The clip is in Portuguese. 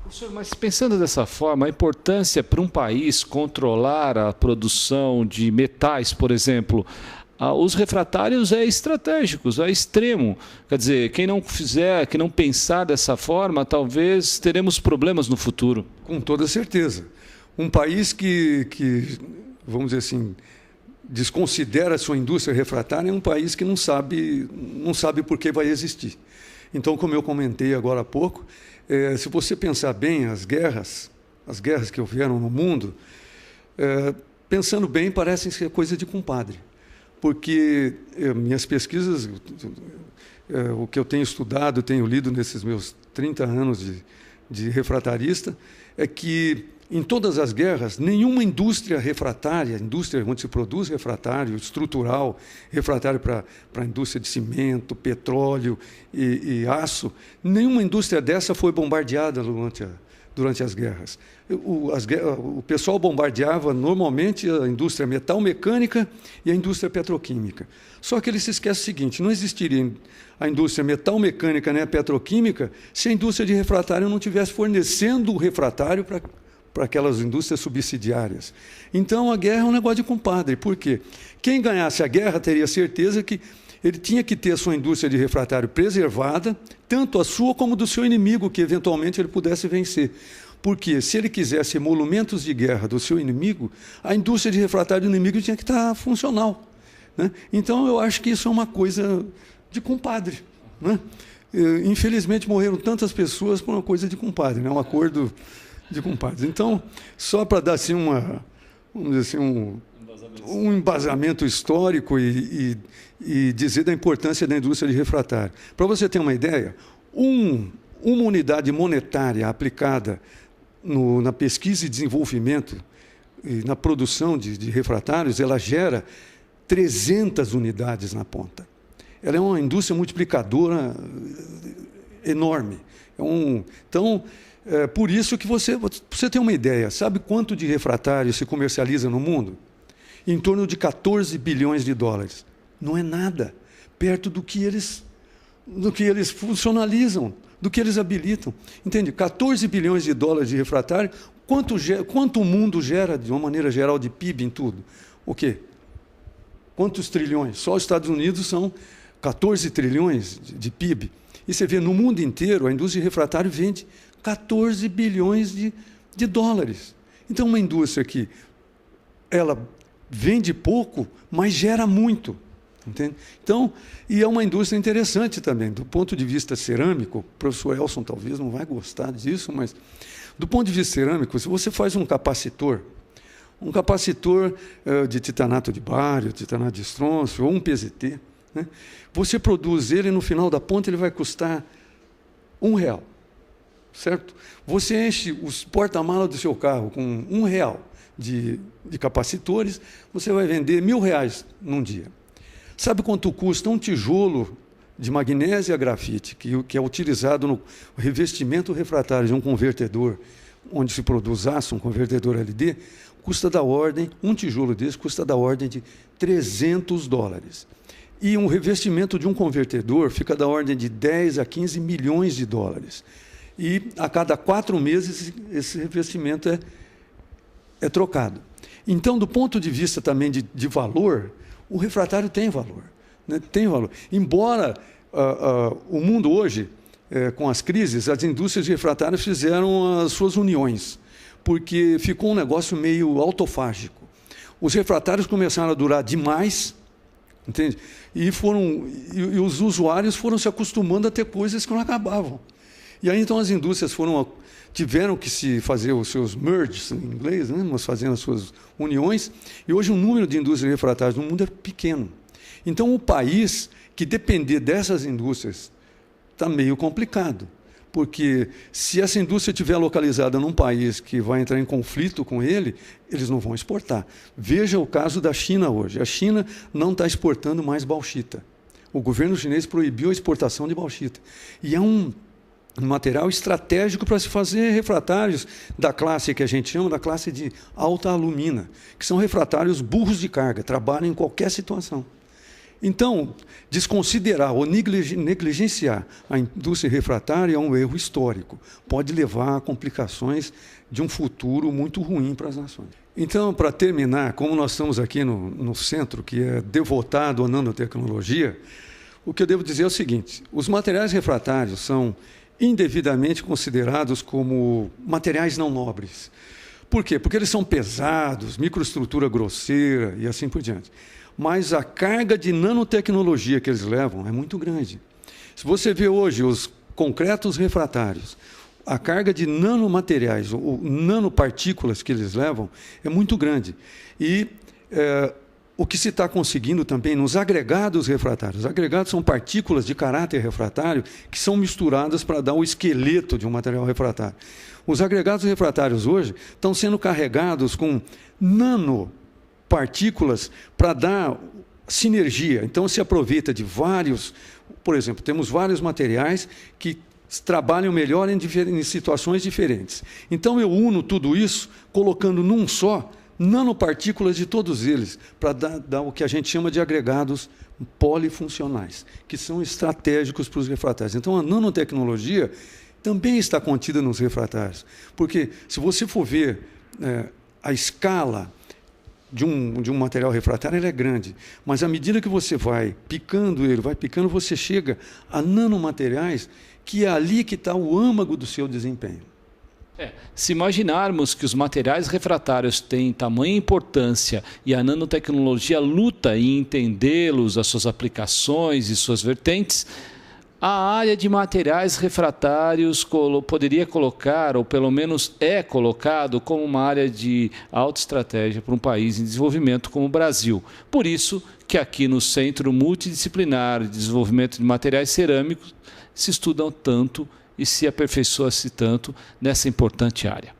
Professor, mas pensando dessa forma, a importância para um país controlar a produção de metais, por exemplo, os refratários é estratégicos, é extremo. Quer dizer, quem não fizer, quem não pensar dessa forma, talvez teremos problemas no futuro. Com toda certeza. Um país que, vamos dizer assim, desconsidera a sua indústria refratária é um país que não sabe por que vai existir. Então, como eu comentei agora há pouco, se você pensar bem, as guerras que houveram no mundo, pensando bem, parecem ser coisa de compadre. Porque minhas pesquisas, o que eu tenho estudado, tenho lido nesses meus 30 anos de refratarista, é que em todas as guerras, nenhuma indústria refratária, indústria onde se produz refratário estrutural, refratário para a indústria de cimento, petróleo e aço, nenhuma indústria dessa foi bombardeada durante as guerras. O pessoal bombardeava normalmente a indústria metal-mecânica e a indústria petroquímica. Só que ele se esquece o seguinte: não existiria a indústria metal-mecânica nem a petroquímica se a indústria de refratário não estivesse fornecendo o refratário para aquelas indústrias subsidiárias. Então, a guerra é um negócio de compadre. Por quê? Quem ganhasse a guerra teria certeza que ele tinha que ter a sua indústria de refratário preservada, tanto a sua como do seu inimigo, que eventualmente ele pudesse vencer. Porque, se ele quisesse emolumentos de guerra do seu inimigo, a indústria de refratário do inimigo tinha que estar funcional, né? Então, eu acho que isso é uma coisa de compadre, né? Infelizmente, morreram tantas pessoas por uma coisa de compadre, né? Um acordo de compadres. Então, só para dar assim vamos dizer assim, um embasamento histórico e dizer da importância da indústria de refratário. Para você ter uma ideia, uma unidade monetária aplicada na pesquisa e desenvolvimento e na produção de refratários, ela gera 300 unidades na ponta. Ela é uma indústria multiplicadora enorme. Então, por isso que você tem uma ideia, sabe quanto de refratário se comercializa no mundo? Em torno de 14 bilhões de dólares. Não é nada perto do que eles funcionalizam, do que eles habilitam. Entende? 14 bilhões de dólares de refratário, quanto o mundo gera, de uma maneira geral, de PIB em tudo? O quê? Quantos trilhões? Só os Estados Unidos são 14 trilhões de PIB. E você vê, no mundo inteiro, a indústria de refratário vende 14 bilhões de dólares. Então, uma indústria que ela vende pouco, mas gera muito. Entende? Então, e é uma indústria interessante também, do ponto de vista cerâmico. O professor Elson talvez não vai gostar disso, mas do ponto de vista cerâmico, se você faz um capacitor de titanato de bário, titanato de estrôncio, ou um PZT, né? Você produz ele, no final da ponta ele vai custar R$1. Certo? Você enche os porta-malas do seu carro com R$1 de capacitores, você vai vender R$1.000 num dia. Sabe quanto custa um tijolo de magnésia grafite, que é utilizado no revestimento refratário de um convertedor, onde se produz aço, um convertedor LD, um tijolo desse custa da ordem de $300. E um revestimento de um convertedor fica da ordem de 10 a 15 milhões de dólares. E a cada 4 meses esse revestimento é trocado. Então, do ponto de vista também de valor, o refratário tem valor, né? Tem valor. Embora o mundo hoje, com as crises, as indústrias de refratários fizeram as suas uniões, porque ficou um negócio meio autofágico. Os refratários começaram a durar demais, entende? E os usuários foram se acostumando a ter coisas que não acabavam. E aí, então, as indústrias tiveram que se fazer os seus merges, em inglês, né? Mas fazendo as suas uniões, e hoje o número de indústrias refratárias no mundo é pequeno. Então, o país que depender dessas indústrias está meio complicado, porque se essa indústria estiver localizada num país que vai entrar em conflito com ele, eles não vão exportar. Veja o caso da China hoje. A China não está exportando mais bauxita. O governo chinês proibiu a exportação de bauxita. E é um material estratégico para se fazer refratários da classe que a gente chama da classe de alta alumina, que são refratários burros de carga, trabalham em qualquer situação. Então, desconsiderar ou negligenciar a indústria refratária é um erro histórico. Pode levar a complicações de um futuro muito ruim para as nações. Então, para terminar, como nós estamos aqui no centro, que é devotado à nanotecnologia, o que eu devo dizer é o seguinte: os materiais refratários são indevidamente considerados como materiais não nobres. Por quê? Porque eles são pesados, microestrutura grosseira e assim por diante. Mas a carga de nanotecnologia que eles levam é muito grande. Se você vê hoje os concretos refratários, a carga de nanomateriais, ou nanopartículas que eles levam, é muito grande. E o que se está conseguindo também nos agregados refratários. Os agregados são partículas de caráter refratário que são misturadas para dar o esqueleto de um material refratário. Os agregados refratários hoje estão sendo carregados com nanopartículas para dar sinergia. Então, se aproveita de vários... Por exemplo, temos vários materiais que trabalham melhor em situações diferentes. Então, eu uno tudo isso, colocando num só nanopartículas de todos eles, para dar o que a gente chama de agregados polifuncionais, que são estratégicos para os refratários. Então, a nanotecnologia também está contida nos refratários, porque se você for ver a escala de um material refratário, ela é grande, mas à medida que você vai picando ele, você chega a nanomateriais, que é ali que está o âmago do seu desempenho. Se imaginarmos que os materiais refratários têm tamanha importância e a nanotecnologia luta em entendê-los, as suas aplicações e suas vertentes, a área de materiais refratários poderia colocar, ou pelo menos é colocado, como uma área de alta estratégia para um país em desenvolvimento como o Brasil. Por isso que aqui no Centro Multidisciplinar de Desenvolvimento de Materiais Cerâmicos se estudam tanto e se aperfeiçoa-se tanto nessa importante área.